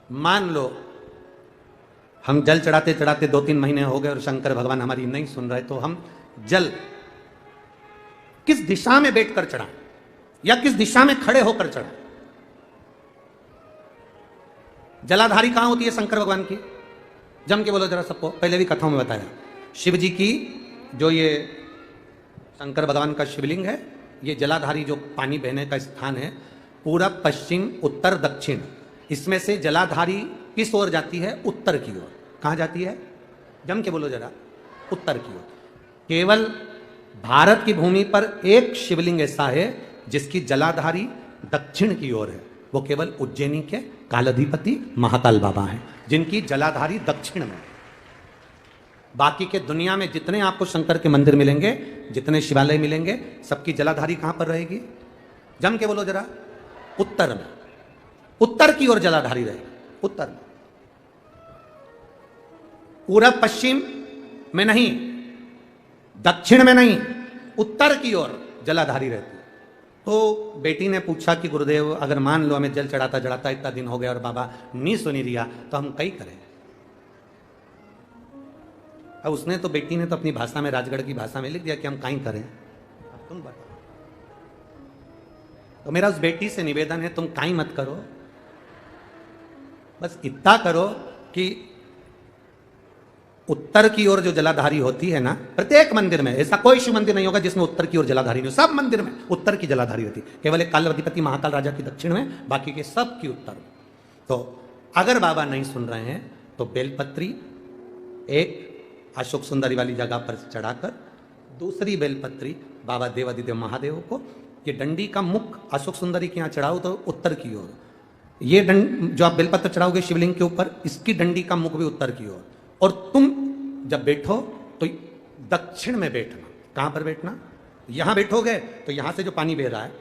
मान लो हम जल चढ़ाते चढ़ाते 2-3 महीने हो गए और शंकर भगवान हमारी नहीं सुन रहे, तो हम जल किस दिशा में बैठकर चढ़ाएं या किस दिशा में खड़े होकर चढ़ाएं? जलाधारी कहां होती है शंकर भगवान की? जम के बोलो जरा सबको, पहले भी कथाओं में बताया। शिव जी की जो ये शंकर भगवान का शिवलिंग है, ये जलाधारी जो पानी बहने का स्थान है, पूरब पश्चिम उत्तर दक्षिण, इसमें से जलाधारी किस ओर जाती है? उत्तर की ओर। कहां जाती है? जम के बोलो जरा, उत्तर की ओर। केवल भारत की भूमि पर एक शिवलिंग ऐसा है जिसकी जलाधारी दक्षिण की ओर है, वो केवल उज्जैनी के कालाधिपति महाकाल बाबा हैं, जिनकी जलाधारी दक्षिण में। बाकी के दुनिया में जितने आपको शंकर के मंदिर मिलेंगे, जितने शिवालय मिलेंगे, सबकी जलाधारी कहां पर रहेगी? जम के बोलो जरा, उत्तर में। उत्तर की ओर जलाधारी रहेगी, उत्तर में। पूरब पश्चिम में नहीं, दक्षिण में नहीं, उत्तर की ओर जलाधारी रहती है। तो बेटी ने पूछा कि गुरुदेव, अगर मान लो हमें जल चढ़ाता चढ़ाता इतना दिन हो गया और बाबा नहीं सुनी रिया, तो हम कई करें? अब उसने तो, बेटी ने तो अपनी भाषा में, राजगढ़ की भाषा में लिख दिया कि हम कहीं करें। अब तुम बताओ। तो मेरा उस बेटी से निवेदन है, तुम कहीं मत करो, बस इतना करो कि उत्तर की ओर जो जलाधारी होती है ना, प्रत्येक मंदिर में, ऐसा कोई शिव मंदिर नहीं होगा जिसमें उत्तर की ओर जलाधारी नहीं हो, सब मंदिर में उत्तर की जलाधारी होती है। केवल एक कालाधिपति महाकाल राजा की दक्षिण में, बाकी के सब की उत्तर में। तो अगर बाबा नहीं सुन रहे हैं तो बेलपत्री एक अशोक सुंदरी वाली जगह पर चढ़ाकर, दूसरी बेलपत्री बाबा देवादिदेव महादेव को, ये डंडी का मुख अशोक सुंदरी के यहाँ चढ़ाओ तो उत्तर की ओर, ये जो आप बेलपत्र चढ़ाओगे शिवलिंग के ऊपर, इसकी डंडी का मुख भी उत्तर की ओर। और तुम जब बैठो तो दक्षिण में बैठना। कहां पर बैठना? यहां बैठोगे तो यहां से जो पानी बह रहा है,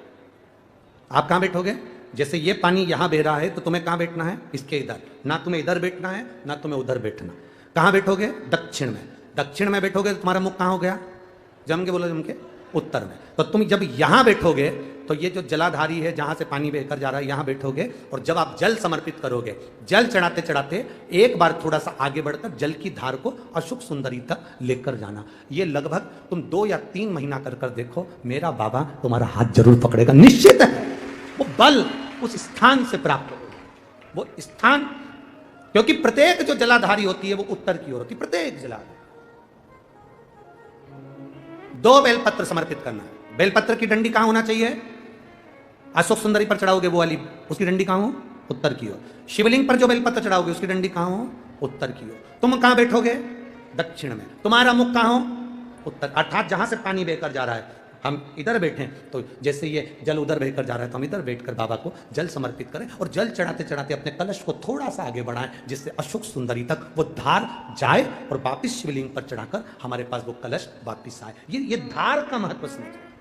आप कहां बैठोगे? जैसे ये पानी यहां बह रहा है तो तुम्हें कहां बैठना है? इसके इधर। ना तुम्हें इधर बैठना है, ना तुम्हें उधर बैठना। कहां बैठोगे? दक्षिण में। दक्षिण में बैठोगे तो तुम्हारा मुख कहां हो गया? जम के बोलो, जम के उत्तर में। तो तुम जब यहां बैठोगे तो ये जो जलाधारी है जहां से पानी बहकर जा रहा है, यहां बैठोगे, और जब आप जल समर्पित करोगे, जल चढ़ाते चढ़ाते एक बार थोड़ा सा आगे बढ़कर जल की धार को अशोक सुंदरी तक लेकर जाना। ये लगभग तुम 2 या 3 महीना कर कर देखो, मेरा बाबा तुम्हारा हाथ जरूर पकड़ेगा, निश्चित है। वो बल उस स्थान से प्राप्त होगा, वो स्थान, क्योंकि प्रत्येक जो जलाधारी होती है वो उत्तर की ओर होती है, प्रत्येक जलाधारी। 2 बेलपत्र समर्पित करना है। बेलपत्र की डंडी कहां होना चाहिए? अशोक सुंदरी पर चढ़ाओगे वो वाली, उसकी डंडी कहां हो? उत्तर की ओर। शिवलिंग पर जो बेलपत्र चढ़ाओगे उसकी डंडी कहां हो? उत्तर की ओर। तुम कहां बैठोगे? दक्षिण में। तुम्हारा मुख कहां हो? उत्तर। अर्थात जहां से पानी बहकर जा रहा है, हम इधर बैठे तो जैसे ये जल उधर बहकर जा रहा है तो हम इधर बैठकर बाबा को जल समर्पित करें, और जल चढ़ाते चढ़ाते अपने कलश को थोड़ा सा आगे बढ़ाएं, जिससे अशोक सुंदरी तक वो धार जाए और वापिस शिवलिंग पर चढ़ाकर हमारे पास वो कलश वापिस आए। ये धार का महत्व समझो।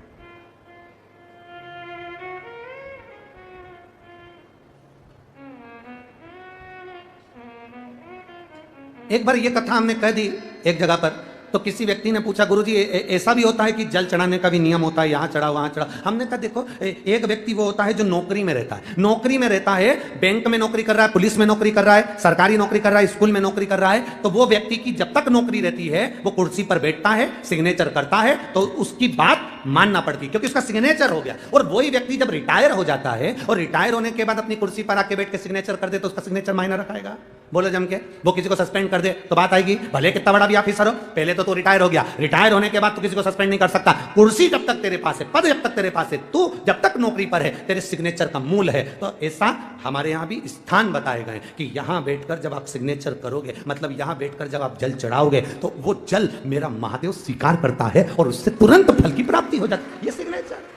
एक बार ये कथा हमने कह दी एक जगह पर, तो किसी व्यक्ति ने पूछा, गुरुजी ऐसा भी होता है कि जल चढ़ाने का भी नियम होता है, यहाँ चढ़ाओ वहाँ चढ़ाओ? हमने कहा देखो, एक व्यक्ति वो होता है जो नौकरी में रहता है, नौकरी में रहता है, बैंक में नौकरी कर रहा है, पुलिस में नौकरी कर रहा है, सरकारी नौकरी कर रहा है, स्कूल में नौकरी कर रहा है, तो वो व्यक्ति की जब तक नौकरी रहती है वो कुर्सी पर बैठता है, सिग्नेचर करता है, तो उसकी बात मानना पड़ती है क्योंकि उसका सिग्नेचर हो गया। और वही व्यक्ति जब रिटायर हो जाता है और रिटायर होने के बाद अपनी कुर्सी पर आके बैठ के सिग्नेचर कर दे, तो उसका सिग्नेचर मायना रखाएगा? बोलो जम के। वो किसी को सस्पेंड कर दे तो बात आएगी, भले कितना बड़ा भी ऑफिसर हो, पहले तो तू रिटायर हो गया, रिटायर होने के बाद तू किसी को सस्पेंड नहीं कर सकता। कुर्सी जब तक तेरे पास है, पद जब तक तेरे पास है, तू जब तक नौकरी पर है, तेरे सिग्नेचर का मूल है। तो ऐसा हमारे यहां भी स्थान बताए गए कि यहां बैठकर जब आप सिग्नेचर करोगे, मतलब यहां बैठकर जब आप जल चढ़ाओगे, तो वो जल मेरा महादेव स्वीकार करता है और उससे तुरंत फल की प्राप्ति हो जाती है। ये सिग्नेचर।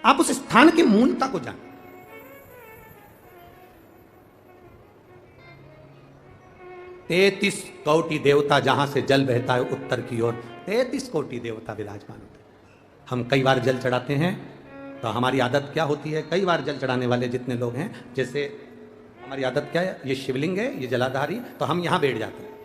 आप उस स्थान की मूलता को जानें। तैतीस कोटि देवता जहां से जल बहता है उत्तर की ओर, 33 कोटि देवता विराजमान होते हैं। हम कई बार जल चढ़ाते हैं तो हमारी आदत क्या होती है? कई बार जल चढ़ाने वाले जितने लोग हैं, जैसे हमारी आदत क्या है? ये शिवलिंग है, ये जलाधारी, तो हम यहां बैठ जाते हैं।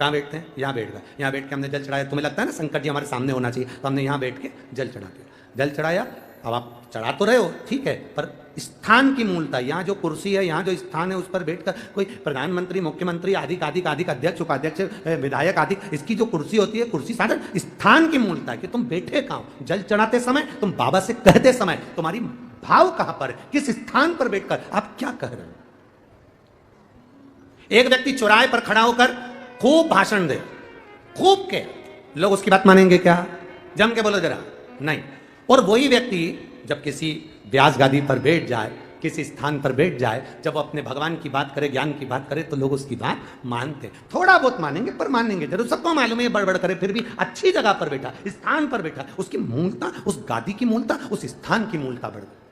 कहाँ बैठते हैं? यहाँ बैठ गए। यहाँ बैठ के हमने जल चढ़ाया, तुम्हें लगता है ना संकट जी हमारे सामने होना चाहिए, तो हमने यहाँ बैठ के जल चढ़ाते हैं। जल चढ़ाया, अब आप चढ़ा तो रहे हो ठीक है, पर स्थान की मूलता, यहाँ जो कुर्सी है, यहाँ जो स्थान है, उस पर बैठकर कोई प्रधानमंत्री, मुख्यमंत्री आदि अध्यक्ष, उपाध्यक्ष, विधायक आदि, इसकी जो कुर्सी होती है, कुर्सी साधन स्थान की मूलता है कि तुम बैठे कहाँ हो। जल चढ़ाते समय, तुम बाबा से कहते समय तुम्हारी भाव कहां पर है, किस स्थान पर बैठकर आप क्या कह रहे हो। एक व्यक्ति चौराहे पर खड़ा होकर खूब भाषण दे, खूब के, लोग उसकी बात मानेंगे क्या? जम के बोलो जरा, नहीं। और वही व्यक्ति जब किसी व्यास गादी पर बैठ जाए, किसी स्थान पर बैठ जाए, जब वो अपने भगवान की बात करे, ज्ञान की बात करे, तो लोग उसकी बात मानते, थोड़ा बहुत मानेंगे पर मानेंगे जरूर। सबको मालूम है बड़बड़ करे, फिर भी अच्छी जगह पर बैठा, स्थान पर बैठा, उसकी मूलता, उस गादी की मूलता, उस स्थान की मूलता बढ़ गई।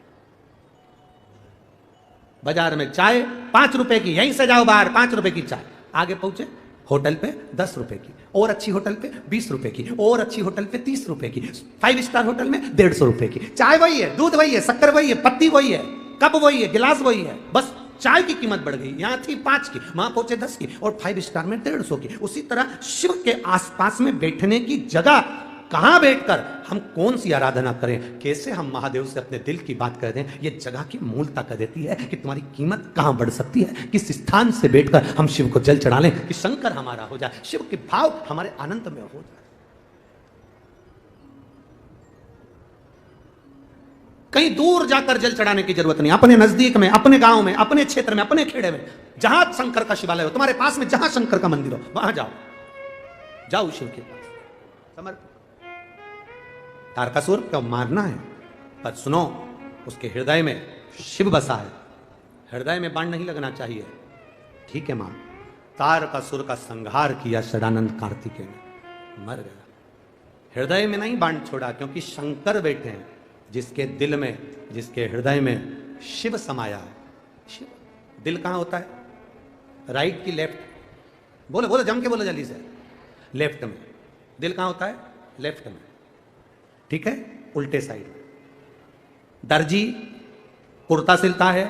बाजार में चाय 5 रुपए की, यहीं से जाओ बाहर 5 रुपए की चाय, आगे पहुंचे होटल पे 10 रुपए की, और अच्छी होटल पे 20 रुपए की, और अच्छी होटल पे 30 रुपए की, 5 स्टार होटल में 150 रुपए की। चाय वही है, दूध वही है, शक्कर वही है, पत्ती वही है, कप वही है, गिलास वही है, बस चाय की कीमत बढ़ गई। यहां थी 5 की, वहां पहुंचे 10 की, और 5 स्टार में 150 की। उसी तरह शिव के आसपास में बैठने की जगह, कहां बैठकर हम कौन सी आराधना करें, कैसे हम महादेव से अपने दिल की बात कर दें, यह जगह की मूलता कर देती है कि तुम्हारी कीमत कहां बढ़ सकती है। किस स्थान से बैठकर हम शिव को जल चढ़ा लें कि शंकर हमारा हो जाए, शिव के भाव हमारे आनंद में हो जाए। कहीं दूर जाकर जल चढ़ाने की जरूरत नहीं, अपने नजदीक में, अपने गांव में, अपने क्षेत्र में, अपने खेड़े में, जहां शंकर का शिवालय हो, तुम्हारे पास में जहां शंकर का मंदिर हो, वहां जाओ, जाओ शिव के पास समर्पित। तारकासुर को मारना है, पर सुनो, उसके हृदय में शिव बसा है, हृदय में बाण नहीं लगना चाहिए, ठीक है मां। तारकासुर का संहार किया सदानंद कार्तिकेय ने, मर गया, हृदय में नहीं बाण छोड़ा, क्योंकि शंकर बैठे हैं जिसके दिल में, जिसके हृदय में शिव समाया है। शिव, दिल कहां होता है? राइट की लेफ्ट? बोलो बोलो, जम के बोलो जल्दी से। लेफ्ट में। दिल कहां होता है? लेफ्ट में, ठीक है, उल्टे साइड। दर्जी कुर्ता सिलता है,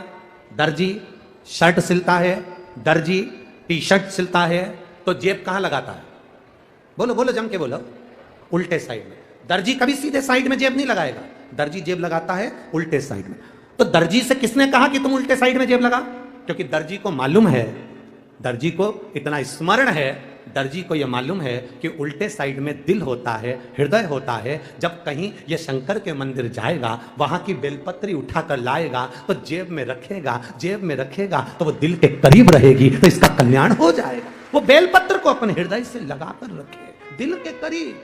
दर्जी शर्ट सिलता है, दर्जी टी शर्ट सिलता है, तो जेब कहां लगाता है? बोलो बोलो, जम के बोलो। उल्टे साइड में। दर्जी कभी सीधे साइड में जेब नहीं लगाएगा, दर्जी जेब लगाता है उल्टे साइड में। तो दर्जी से किसने कहा कि तुम उल्टे साइड में जेब लगा? क्योंकि दर्जी को मालूम है, दर्जी को इतना स्मरण है, दर्जी को यह मालूम है कि उल्टे साइड में दिल होता है, हृदय होता है। जब कहीं यह शंकर के मंदिर जाएगा, वहां की बेलपत्री उठाकर लाएगा, तो जेब में रखेगा, जेब में रखेगा तो वो दिल के करीब रहेगी, तो इसका कल्याण हो जाएगा। वो बेलपत्र को अपने हृदय से लगाकर रखे, दिल के करीब।